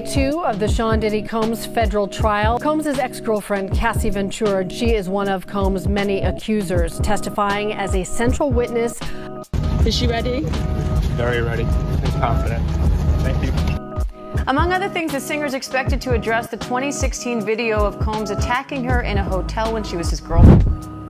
Day 2 of the Sean Diddy Combs federal trial. Combs' ex-girlfriend, Cassie Ventura, she is one of Combs' many accusers, testifying as a central witness. Is she ready? Very ready and confident. Thank you. Among other things, the singer is expected to address the 2016 video of Combs attacking her in a hotel when she was his girlfriend.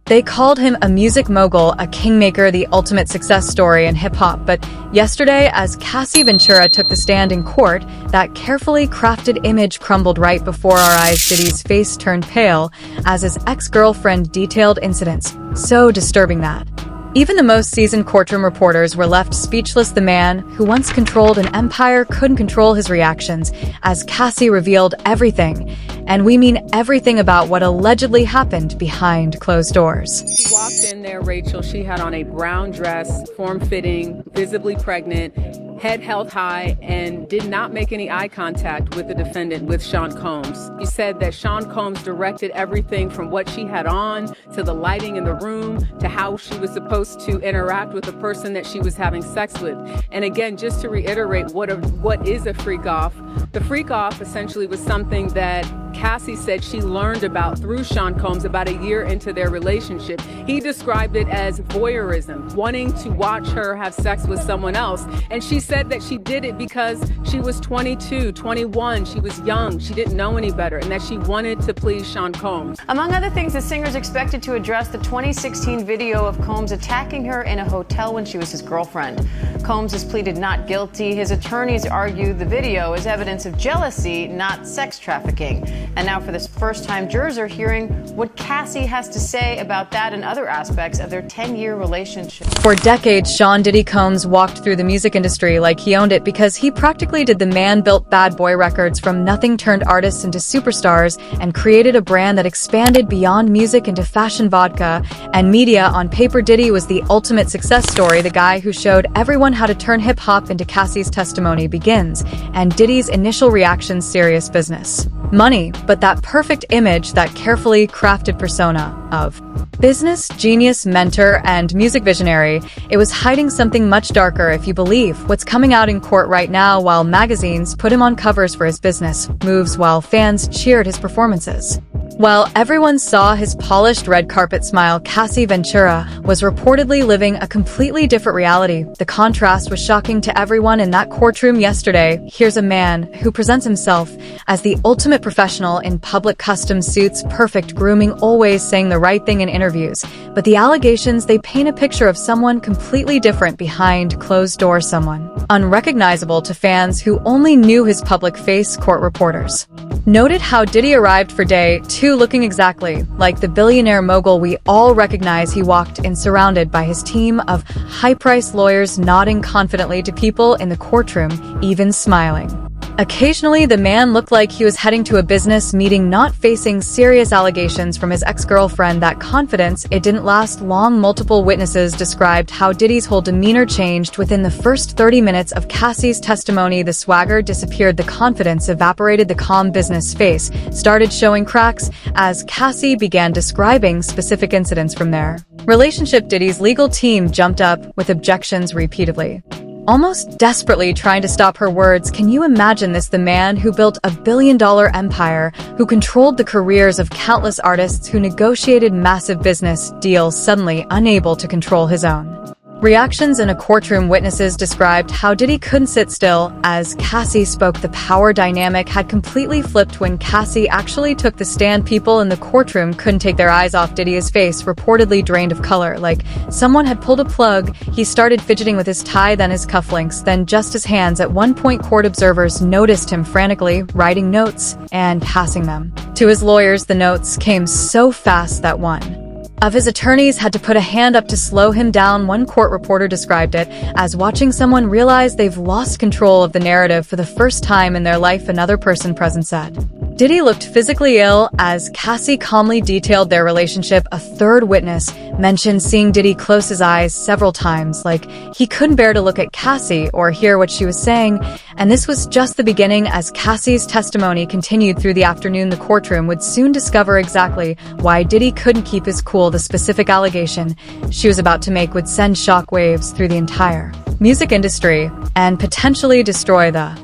They called him a music mogul, a kingmaker, the ultimate success story in hip-hop. But yesterday, as Cassie Ventura took the stand in court, that carefully crafted image crumbled right before our eyes. Diddy's face turned pale as his ex-girlfriend detailed incidents so disturbing that even the most seasoned courtroom reporters were left speechless. The man who once controlled an empire couldn't control his reactions as Cassie revealed everything. And we mean everything about what allegedly happened behind closed doors. She walked in there, Rachel. She had on a brown dress, form-fitting, visibly pregnant, head held high, and did not make any eye contact with the defendant, with Sean Combs. He said that Sean Combs directed everything from what she had on to the lighting in the room to how she was supposed to interact with the person that she was having sex with. And again, just to reiterate what is a freak-off, the freak-off essentially was something that Cassie said she learned about through Sean Combs about a year into their relationship. He described it as voyeurism, wanting to watch her have sex with someone else. And she said that she did it because she was 22, 21, she was young, she didn't know any better, and that she wanted to please Sean Combs. Among other things, the singer is expected to address the 2016 video of Combs attacking her in a hotel when she was his girlfriend. Combs has pleaded not guilty. His attorneys argue the video is evidence of jealousy, not sex trafficking. And now for this first time, jurors are hearing what Cassie has to say about that and other aspects of their 10-year relationship. For decades, Sean Diddy Combs walked through the music industry like he owned it because he practically did the man-built bad boy records from nothing, turned artists into superstars, and created a brand that expanded beyond music into fashion, vodka, and media. On paper, Diddy was the ultimate success story, the guy who showed everyone how to turn hip-hop into. Cassie's testimony begins, and Diddy's initial reaction: serious business. Money, but that perfect image, that carefully crafted persona of business genius, mentor, and music visionary, it was hiding something much darker, if you believe what's coming out in court right now. While magazines put him on covers for his business moves, while fans cheered his performances, while everyone saw his polished red carpet smile, Cassie Ventura was reportedly living a completely different reality. The contrast was shocking to everyone in that courtroom yesterday. Here's a man who presents himself as the ultimate professional in public: custom suits, perfect grooming, always saying the right thing in interviews. But the allegations, they paint a picture of someone completely different behind closed doors, someone unrecognizable to fans who only knew his public face. Court reporters noted how Diddy arrived for day 2 looking exactly like the billionaire mogul we all recognize. He walked in surrounded by his team of high-priced lawyers, nodding confidently to people in the courtroom, even smiling. Occasionally, the man looked like he was heading to a business meeting, not facing serious allegations from his ex-girlfriend. That confidence, it didn't last long. Multiple witnesses described how Diddy's whole demeanor changed within the first 30 minutes of Cassie's testimony. The swagger disappeared, the confidence evaporated, the calm business face started showing cracks as Cassie began describing specific incidents from their relationship. Diddy's legal team jumped up with objections repeatedly, almost desperately trying to stop her words. Can you imagine this? The man who built a billion-dollar empire, who controlled the careers of countless artists, who negotiated massive business deals, suddenly unable to control his own reactions in a courtroom. Witnesses described how Diddy couldn't sit still as Cassie spoke. The power dynamic had completely flipped when Cassie actually took the stand. People in the courtroom couldn't take their eyes off Diddy. His face reportedly drained of color, like someone had pulled a plug. He started fidgeting with his tie, then his cufflinks, then just his hands. At one point, court observers noticed him frantically writing notes and passing them to his lawyers. The notes came so fast that one of his attorneys had to put a hand up to slow him down. One court reporter described it as watching someone realize they've lost control of the narrative for the first time in their life. Another person present said Diddy looked physically ill as Cassie calmly detailed their relationship. A third witness mentioned seeing Diddy close his eyes several times, like he couldn't bear to look at Cassie or hear what she was saying. And this was just the beginning. As Cassie's testimony continued through the afternoon, the courtroom would soon discover exactly why Diddy couldn't keep his cool. The specific allegation she was about to make would send shockwaves through the entire music industry and potentially destroy the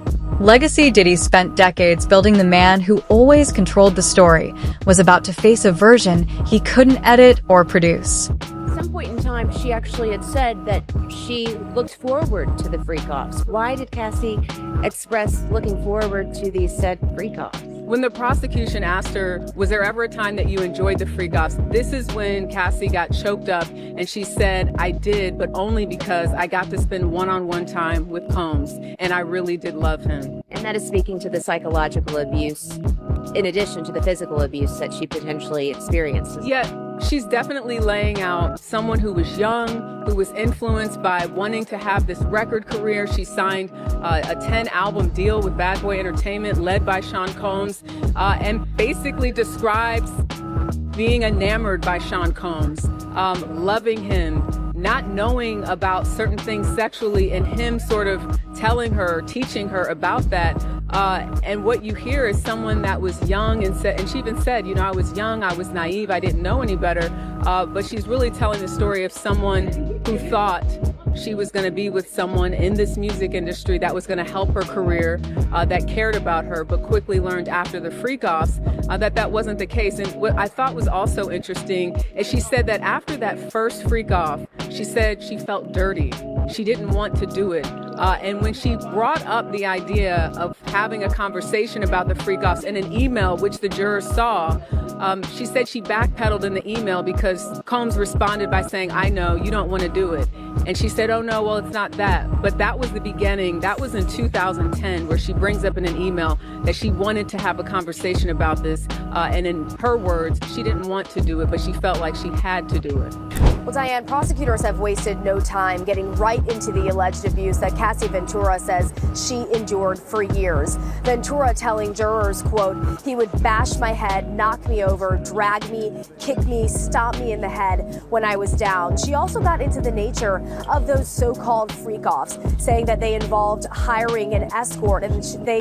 Legacy Diddy spent decades building the man who always controlled the story, was about to face a version he couldn't edit or produce. At some point in time, she actually had said that she looked forward to the freak-offs. Why did Cassie express looking forward to these said freak-offs? When the prosecution asked her, was there ever a time that you enjoyed the freak-offs? This is when Cassie got choked up and she said, I did, but only because I got to spend one-on-one time with Combs and I really did love him. And that is speaking to the psychological abuse in addition to the physical abuse that she potentially experienced. Yet, she's definitely laying out someone who was young, who was influenced by wanting to have this record career. She signed a 10-album deal with Bad Boy Entertainment led by Sean Combs, and basically describes being enamored by Sean Combs, loving him, not knowing about certain things sexually, and him sort of telling her, teaching her about that. And what you hear is someone that was young and she even said, you know, I was young, I was naive, I didn't know any better. But she's really telling the story of someone who thought she was going to be with someone in this music industry that was going to help her career, that cared about her, but quickly learned after the freak-offs that wasn't the case. And what I thought was also interesting is she said that after that first freak-off, she said she felt dirty. She didn't want to do it. And when she brought up the idea of having a conversation about the freak-offs in an email, which the jurors saw, she said she backpedaled in the email because Combs responded by saying, I know, you don't want to do it. And she said, oh no, well, it's not that. But that was the beginning. That was in 2010, where she brings up in an email that she wanted to have a conversation about this. And in her words, she didn't want to do it, but she felt like she had to do it. Well, Diane, prosecutors have wasted no time getting right into the alleged abuse that Cassie Ventura says she endured for years. Ventura telling jurors, quote, he would bash my head, knock me over, drag me, kick me, stomp me in the head when I was down. She also got into the nature of those so-called freak-offs, saying that they involved hiring an escort and they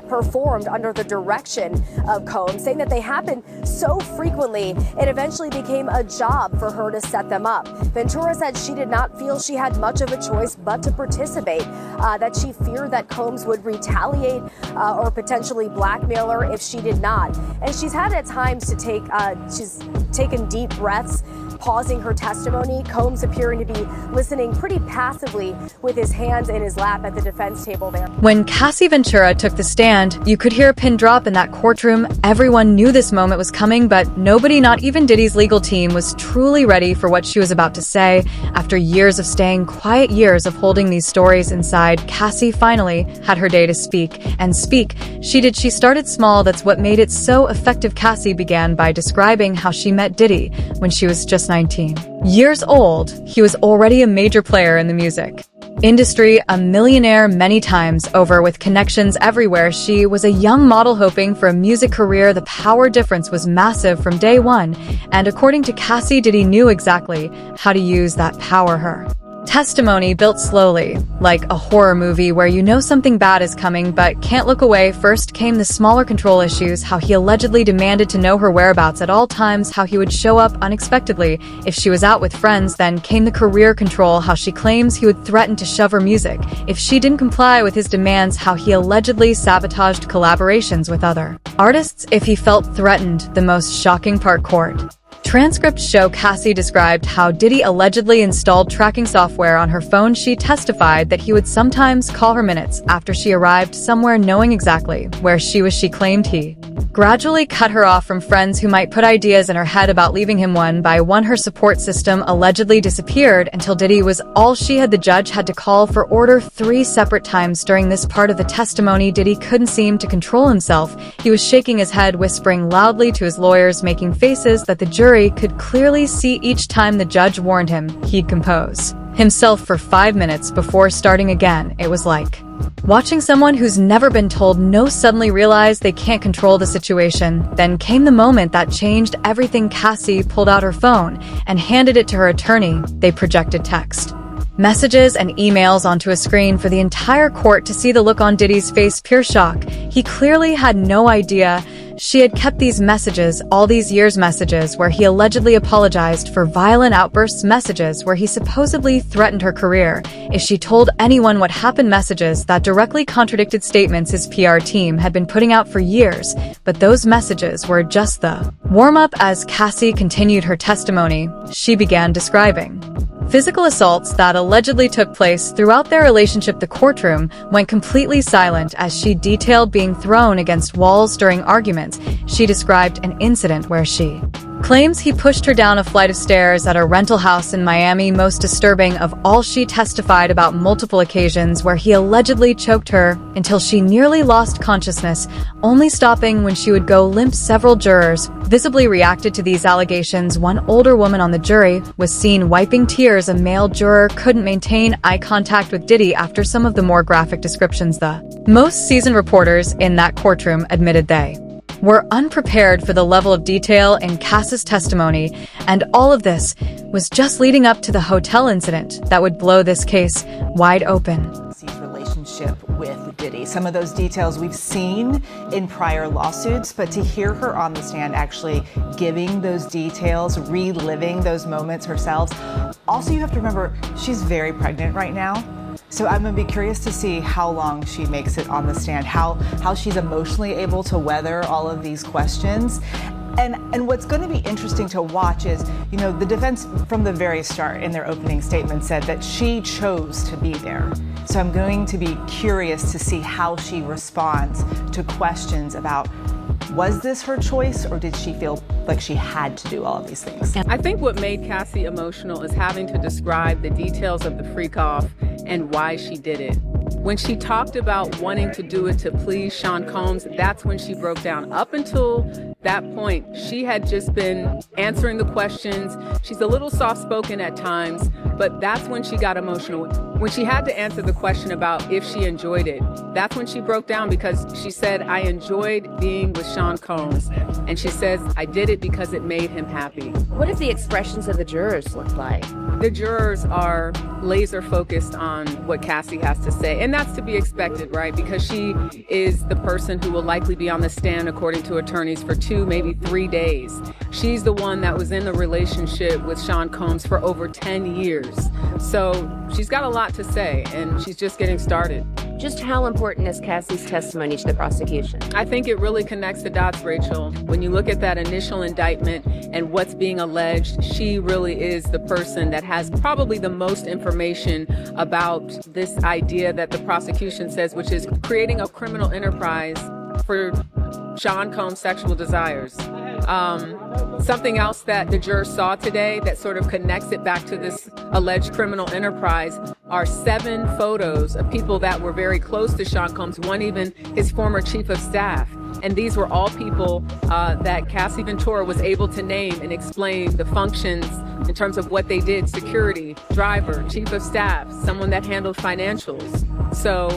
performed under the direction of Combs, saying that they happened so frequently it eventually became a job for her to set them up. Ventura said she did not feel she had much of a choice but to participate, that she feared that Combs would retaliate or potentially blackmail her if she did not. And she's had at times to take, she's taken deep breaths, pausing her testimony, Combs appearing to be listening pretty passively with his hands in his lap at the defense table there. When Cassie Ventura took the stand, you could hear a pin drop in that courtroom. Everyone knew this moment was coming, but nobody, not even Diddy's legal team, was truly ready for what she was about to say. After years of staying quiet, years of holding these stories inside, Cassie finally had her day to speak. And speak, she did. She started small. That's what made it so effective. Cassie began by describing how she met Diddy when she was just 19. Years old, he was already a major player in the music industry, a millionaire many times over with connections everywhere. She was a young model hoping for a music career. The power difference was massive from day one, and according to Cassie, Diddy knew exactly how to use that power. Her testimony built slowly, like a horror movie where you know something bad is coming but can't look away. First came the smaller control issues, how he allegedly demanded to know her whereabouts at all times, how he would show up unexpectedly if she was out with friends. Then came the career control, how she claims he would threaten to shove her music if she didn't comply with his demands, how he allegedly sabotaged collaborations with other artists if he felt threatened. The most shocking part, court transcripts show Cassie described how Diddy allegedly installed tracking software on her phone. She testified that he would sometimes call her minutes after she arrived somewhere, knowing exactly where she was. She claimed he gradually cut her off from friends who might put ideas in her head about leaving him. One by one, her support system allegedly disappeared until Diddy was all she had. The judge had to call for order 3 separate times during this part of the testimony. Diddy couldn't seem to control himself. He was shaking his head, whispering loudly to his lawyers, making faces that the jury could clearly see. Each time the judge warned him, he'd compose himself for 5 minutes before starting again. It was like watching someone who's never been told no suddenly realize they can't control the situation. Then came the moment that changed everything. Cassie pulled out her phone and handed it to her attorney. They projected text messages and emails onto a screen for the entire court to see. The look on Diddy's face, pure shock. He clearly had no idea She had kept these messages, all these years messages, where he allegedly apologized for violent outbursts, messages where he supposedly threatened her career if she told anyone what happened, messages that directly contradicted statements his PR team had been putting out for years. But those messages were just the warm-up. As Cassie continued her testimony, she began describing physical assaults that allegedly took place throughout their relationship. The courtroom went completely silent as she detailed being thrown against walls during arguments. She described an incident where she claims he pushed her down a flight of stairs at a rental house in Miami. Most disturbing of all, she testified about multiple occasions where he allegedly choked her until she nearly lost consciousness, only stopping when she would go limp. Several jurors visibly reacted to these allegations. One older woman on the jury was seen wiping tears. A male juror couldn't maintain eye contact with Diddy after some of the more graphic descriptions. The most seasoned reporters in that courtroom admitted they were unprepared for the level of detail in Cassie's testimony, and all of this was just leading up to the hotel incident that would blow this case wide open. Relationship with Diddy. Some of those details we've seen in prior lawsuits, but to hear her on the stand actually giving those details, reliving those moments herself. Also, you have to remember, she's very pregnant right now. So I'm going to be curious to see how long she makes it on the stand, how she's emotionally able to weather all of these questions. And what's going to be interesting to watch is, the defense from the very start in their opening statement said that she chose to be there. So I'm going to be curious to see how she responds to questions about, was this her choice, or did she feel like she had to do all of these things? I think what made Cassie emotional is having to describe the details of the freak-off and why she did it. When she talked about wanting to do it to please Sean Combs, that's when she broke down. Up until that point, she had just been answering the questions. She's a little soft-spoken at times, but that's when she got emotional. When she had to answer the question about if she enjoyed it, that's when she broke down, because she said, I enjoyed being with Sean Combs. And she says, I did it because it made him happy. What did the expressions of the jurors look like? The jurors are laser focused on what Cassie has to say. And that's to be expected, right? Because she is the person who will likely be on the stand, according to attorneys, for 2, maybe 3 days. She's the one that was in the relationship with Sean Combs for over 10 years. So she's got a lot to say, and she's just getting started. Just how important is Cassie's testimony to the prosecution? I think it really connects the dots, Rachel. When you look at that initial indictment and what's being alleged, she really is the person that has probably the most information about this idea that the prosecution says, which is creating a criminal enterprise for Sean Combs' sexual desires. Something else that the jurors saw today that sort of connects it back to this alleged criminal enterprise are 7 photos of people that were very close to Sean Combs, one even his former chief of staff. And these were all people that Cassie Ventura was able to name and explain the functions in terms of what they did: security, driver, chief of staff, someone that handled financials. So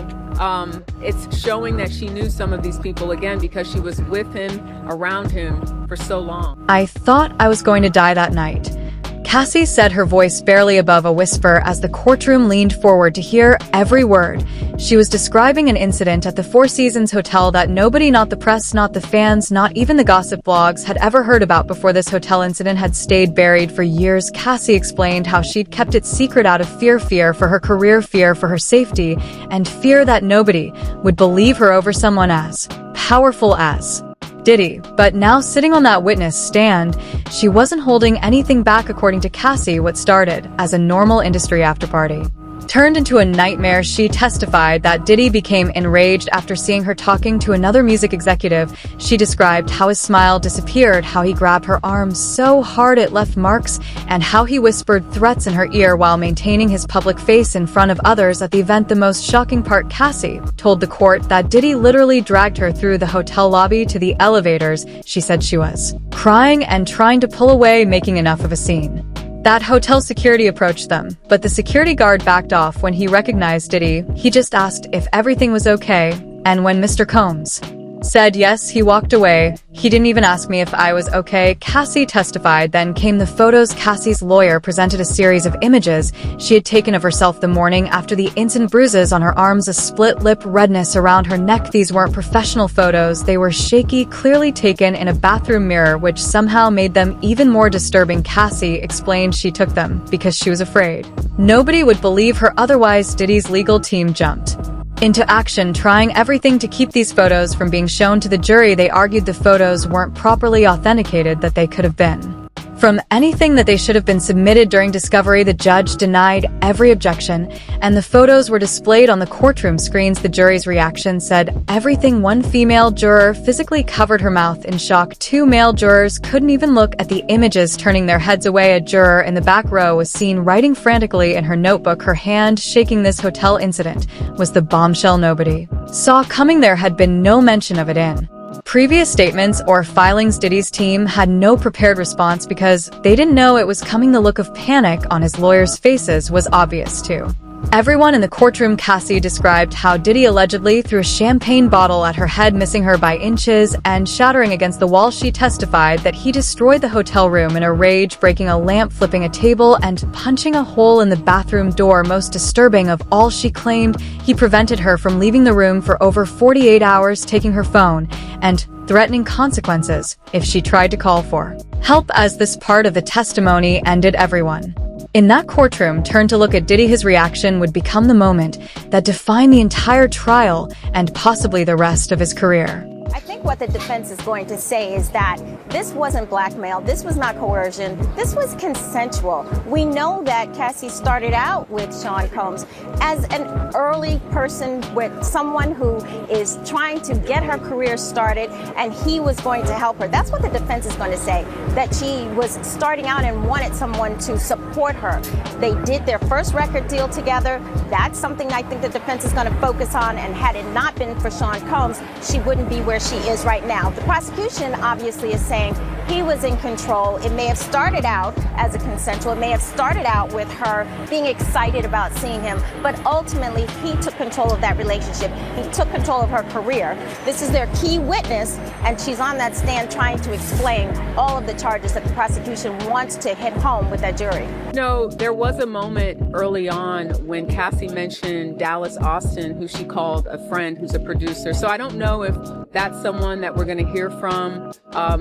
it's showing that she knew some of these people, again, because she was with him, around him for so long. I thought I was going to die that night. Cassie said, her voice barely above a whisper, as the courtroom leaned forward to hear every word. She was describing an incident at the Four Seasons Hotel that nobody, not the press, not the fans, not even the gossip blogs, had ever heard about before. This hotel incident had stayed buried for years. Cassie explained how she'd kept it secret out of fear for her career, fear for her safety, and fear that nobody would believe her over someone as powerful as Diddy. But now, sitting on that witness stand, she wasn't holding anything back. According to Cassie, what started as a normal industry afterparty turned into a nightmare. She testified that Diddy became enraged after seeing her talking to another music executive. She described how his smile disappeared, how he grabbed her arm so hard it left marks, and how he whispered threats in her ear while maintaining his public face in front of others at the event. The most shocking part, Cassie told the court that Diddy literally dragged her through the hotel lobby to the elevators. She said she was crying and trying to pull away, making enough of a scene that hotel security approached them, but the security guard backed off when he recognized Diddy. He just asked if everything was okay, and when Mr. Combs said yes, he walked away. He didn't even ask me if I was okay, Cassie testified. Then came the photos. Cassie's lawyer presented a series of images she had taken of herself the morning after the incident. Bruises on her arms, a split lip, redness around her neck. These weren't professional photos. They were shaky, clearly taken in a bathroom mirror, which somehow made them even more disturbing. Cassie explained she took them because she was afraid nobody would believe her otherwise. Diddy's legal team jumped into action, trying everything to keep these photos from being shown to the jury. They argued the photos weren't properly authenticated, that they could have been from anything, that they should have been submitted during discovery. The judge denied every objection, and the photos were displayed on the courtroom screens. The jury's reaction said everything. One female juror physically covered her mouth in shock. Two male jurors couldn't even look at the images, turning their heads away. A juror in the back row was seen writing frantically in her notebook, her hand shaking. This hotel incident was the bombshell nobody saw coming. There had been no mention of it in previous statements or filings. Diddy's team had no prepared response because they didn't know it was coming. The look of panic on his lawyers' faces was obvious too. Everyone in the courtroom. Cassie described how Diddy allegedly threw a champagne bottle at her head, missing her by inches and shattering against the wall. She testified that he destroyed the hotel room in a rage, breaking a lamp, flipping a table, and punching a hole in the bathroom door. Most disturbing of all, she claimed he prevented her from leaving the room for over 48 hours, taking her phone and threatening consequences if she tried to call for help. As this part of the testimony ended, everyone in that courtroom turned to look at Diddy. His reaction would become the moment that defined the entire trial and possibly the rest of his career. I think what the defense is going to say is that this wasn't blackmail, this was not coercion, this was consensual. We know that Cassie started out with Sean Combs as an early person, with someone who is trying to get her career started, and he was going to help her. That's what the defense is going to say, that she was starting out and wanted someone to support her. They did their first record deal together. That's something I think the defense is going to focus on, and had it not been for Sean Combs, she wouldn't be where she is right now. The prosecution obviously is saying he was in control. It may have started out as a consensual. It may have started out with her being excited about seeing him, but ultimately he took control of that relationship. He took control of her career. This is their key witness, and she's on that stand trying to explain all of the charges that the prosecution wants to hit home with that jury. No, there was a moment early on when Cassie mentioned Dallas Austin, who she called a friend, who's a producer. So I don't know if that's someone that we're going to hear from.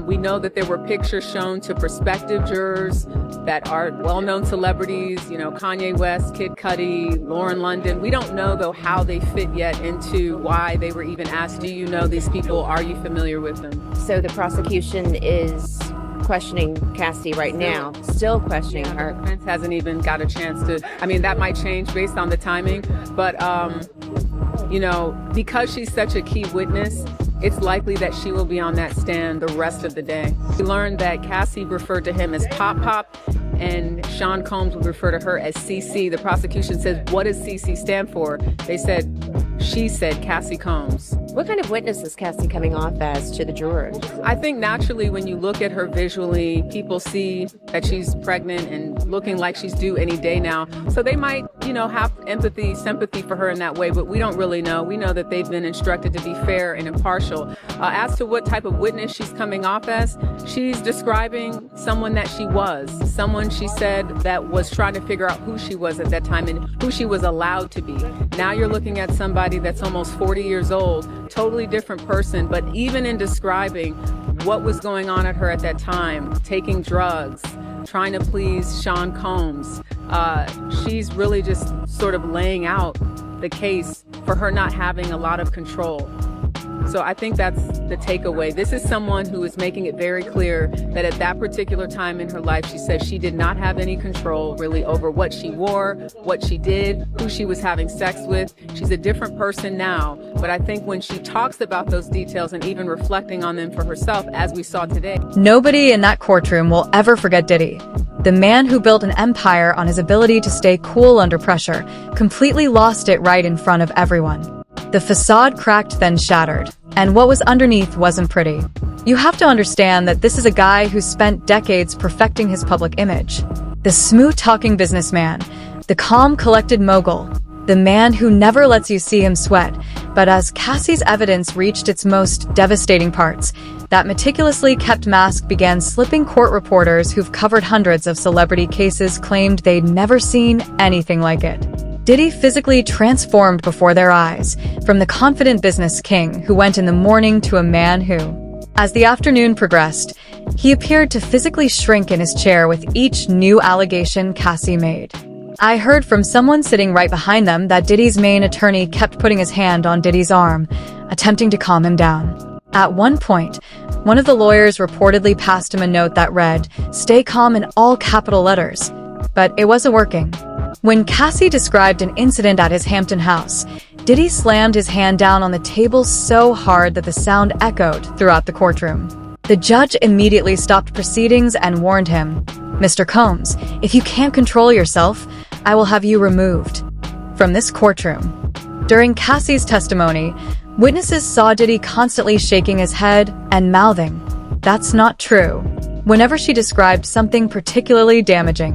We know that there were pictures shown to prospective jurors that are well-known celebrities, you know, Kanye West, Kid Cudi, Lauren London. We don't know, though, how they fit yet into why they were even asked, do you know these people? Are you familiar with them? So the prosecution is questioning Cassie right now, still questioning her. The defense hasn't even got a chance to, I mean, that might change based on the timing, but, you know, because she's such a key witness, it's likely that she will be on that stand the rest of the day. We learned that Cassie referred to him as Pop Pop, and Sean Combs would refer to her as CC. The prosecution says, what does CC stand for? She said Cassie Combs. What kind of witness is Cassie coming off as to the jurors? I think naturally when you look at her visually, people see that she's pregnant and looking like she's due any day now. So they might, you know, have empathy, sympathy for her in that way, but we don't really know. We know that they've been instructed to be fair and impartial. As to what type of witness she's coming off as, she's describing someone that she was, someone she said that was trying to figure out who she was at that time and who she was allowed to be. Now you're looking at somebody that's almost 40 years old, totally different person, but even in describing what was going on at her at that time, taking drugs, trying to please Sean Combs, she's really just sort of laying out the case for her not having a lot of control. So I think that's the takeaway. This is someone who is making it very clear that at that particular time in her life, she says she did not have any control really over what she wore, what she did, who she was having sex with. She's a different person now. But I think when she talks about those details and even reflecting on them for herself, as we saw today. Nobody in that courtroom will ever forget Diddy. The man who built an empire on his ability to stay cool under pressure completely lost it right in front of everyone. The facade cracked, then shattered, and what was underneath wasn't pretty. You have to understand that this is a guy who spent decades perfecting his public image. The smooth-talking businessman, the calm, collected mogul, the the man who never lets you see him sweat. But as Cassie's evidence reached its most devastating parts, that meticulously kept mask began slipping. Court reporters who've covered hundreds of celebrity cases claimed they'd never seen anything like it. Diddy physically transformed before their eyes, from the confident business king who went in the morning to a man who, as the afternoon progressed, he appeared to physically shrink in his chair with each new allegation Cassie made. I heard from someone sitting right behind them that Diddy's main attorney kept putting his hand on Diddy's arm, attempting to calm him down. At one point, one of the lawyers reportedly passed him a note that read, "Stay calm" in all capital letters. But it wasn't working. When Cassie described an incident at his Hampton house, Diddy slammed his hand down on the table so hard that the sound echoed throughout the courtroom. The judge immediately stopped proceedings and warned him, "Mr. Combs, if you can't control yourself, I will have you removed from this courtroom." During Cassie's testimony, witnesses saw Diddy constantly shaking his head and mouthing, "That's not true," whenever she described something particularly damaging.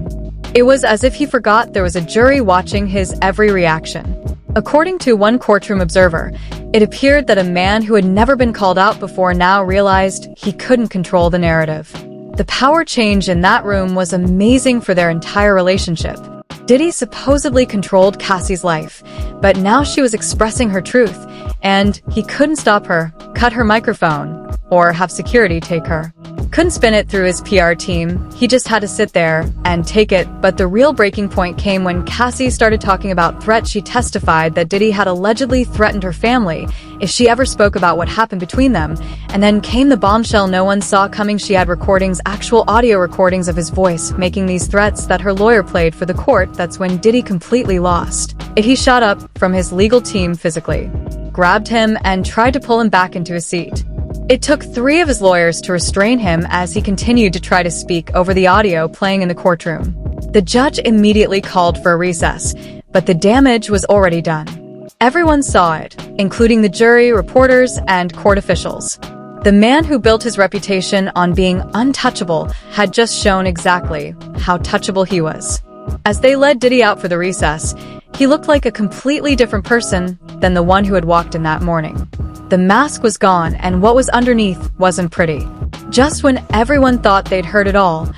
It was as if he forgot there was a jury watching his every reaction. According to one courtroom observer, it appeared that a man who had never been called out before now realized he couldn't control the narrative. The power change in that room was amazing for their entire relationship. Diddy supposedly controlled Cassie's life, but now she was expressing her truth, and he couldn't stop her, cut her microphone, or have security take her. Couldn't spin it through his PR team, he just had to sit there and take it. But the real breaking point came when Cassie started talking about threats. She testified that Diddy had allegedly threatened her family if she ever spoke about what happened between them, and then came the bombshell no one saw coming. She had recordings, actual audio recordings of his voice, making these threats that her lawyer played for the court. That's when Diddy completely lost it. He shot up from his legal team physically, grabbed him, and tried to pull him back into his seat. It took 3 of his lawyers to restrain him as he continued to try to speak over the audio playing in the courtroom. The judge immediately called for a recess, but the damage was already done. Everyone saw it, including the jury, reporters, and court officials. The man who built his reputation on being untouchable had just shown exactly how touchable he was. As they led Diddy out for the recess, he looked like a completely different person than the one who had walked in that morning. The mask was gone, and what was underneath wasn't pretty. Just when everyone thought they'd heard it all,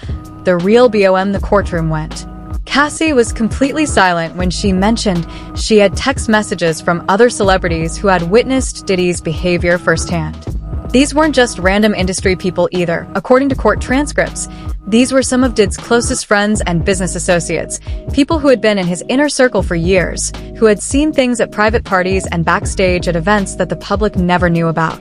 the real BOM the courtroom went. Cassie was completely silent when she mentioned she had text messages from other celebrities who had witnessed Diddy's behavior firsthand. These weren't just random industry people either. According to court transcripts, these were some of Diddy's closest friends and business associates, people who had been in his inner circle for years, who had seen things at private parties and backstage at events that the public never knew about.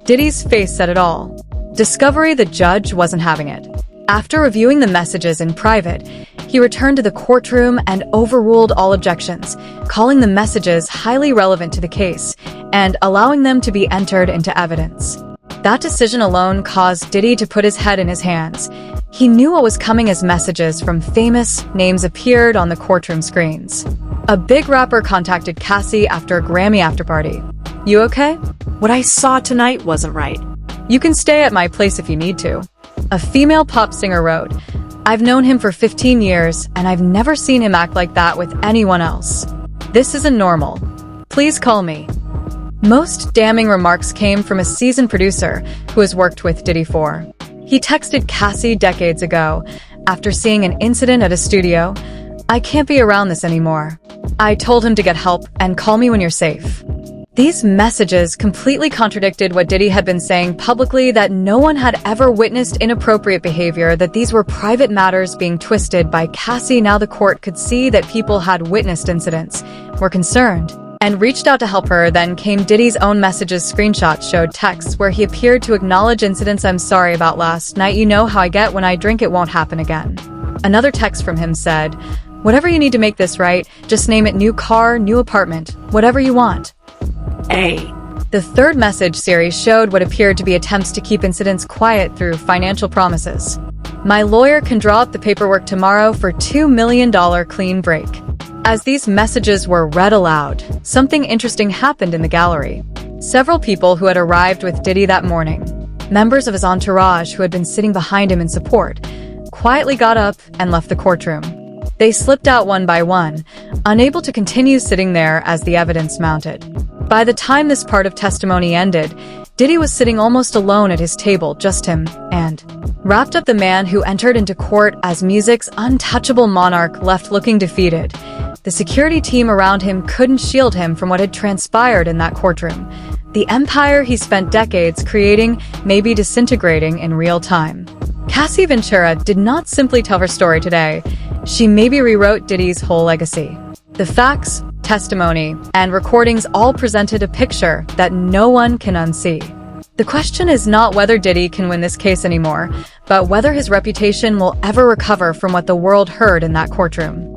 Diddy's face said it all. Discovery: the judge wasn't having it. After reviewing the messages in private, he returned to the courtroom and overruled all objections, calling the messages highly relevant to the case and allowing them to be entered into evidence. That decision alone caused Diddy to put his head in his hands. He knew what was coming as messages from famous names appeared on the courtroom screens. A big rapper contacted Cassie after a Grammy afterparty. "You okay? What I saw tonight wasn't right. You can stay at my place if you need to." A female pop singer wrote, "I've known him for 15 years, and I've never seen him act like that with anyone else. This isn't normal. Please call me." Most damning remarks came from a seasoned producer who has worked with Diddy for. He texted Cassie decades ago, after seeing an incident at a studio, "I can't be around this anymore. I told him to get help and call me when you're safe." These messages completely contradicted what Diddy had been saying publicly, that no one had ever witnessed inappropriate behavior, that these were private matters being twisted by Cassie. Now the court could see that people had witnessed incidents, were concerned, and reached out to help her. Then came Diddy's own messages. Screenshots showed texts where he appeared to acknowledge incidents. "I'm sorry about last night. You know how I get when I drink. It won't happen again." Another text from him said, "Whatever you need to make this right, just name it: new car, new apartment, whatever you want." The third message series showed what appeared to be attempts to keep incidents quiet through financial promises. "My lawyer can draw up the paperwork tomorrow for $2 million clean break." As these messages were read aloud, something interesting happened in the gallery. Several people who had arrived with Diddy that morning, members of his entourage who had been sitting behind him in support, quietly got up and left the courtroom. They slipped out one by one, unable to continue sitting there as the evidence mounted. By the time this part of testimony ended, Diddy was sitting almost alone at his table, just him, and wrapped up the man who entered into court as music's untouchable monarch left looking defeated. The security team around him couldn't shield him from what had transpired in that courtroom. The empire he spent decades creating may be disintegrating in real time. Cassie Ventura did not simply tell her story today. She maybe rewrote Diddy's whole legacy. The facts, testimony, and recordings all presented a picture that no one can unsee. The question is not whether Diddy can win this case anymore, but whether his reputation will ever recover from what the world heard in that courtroom.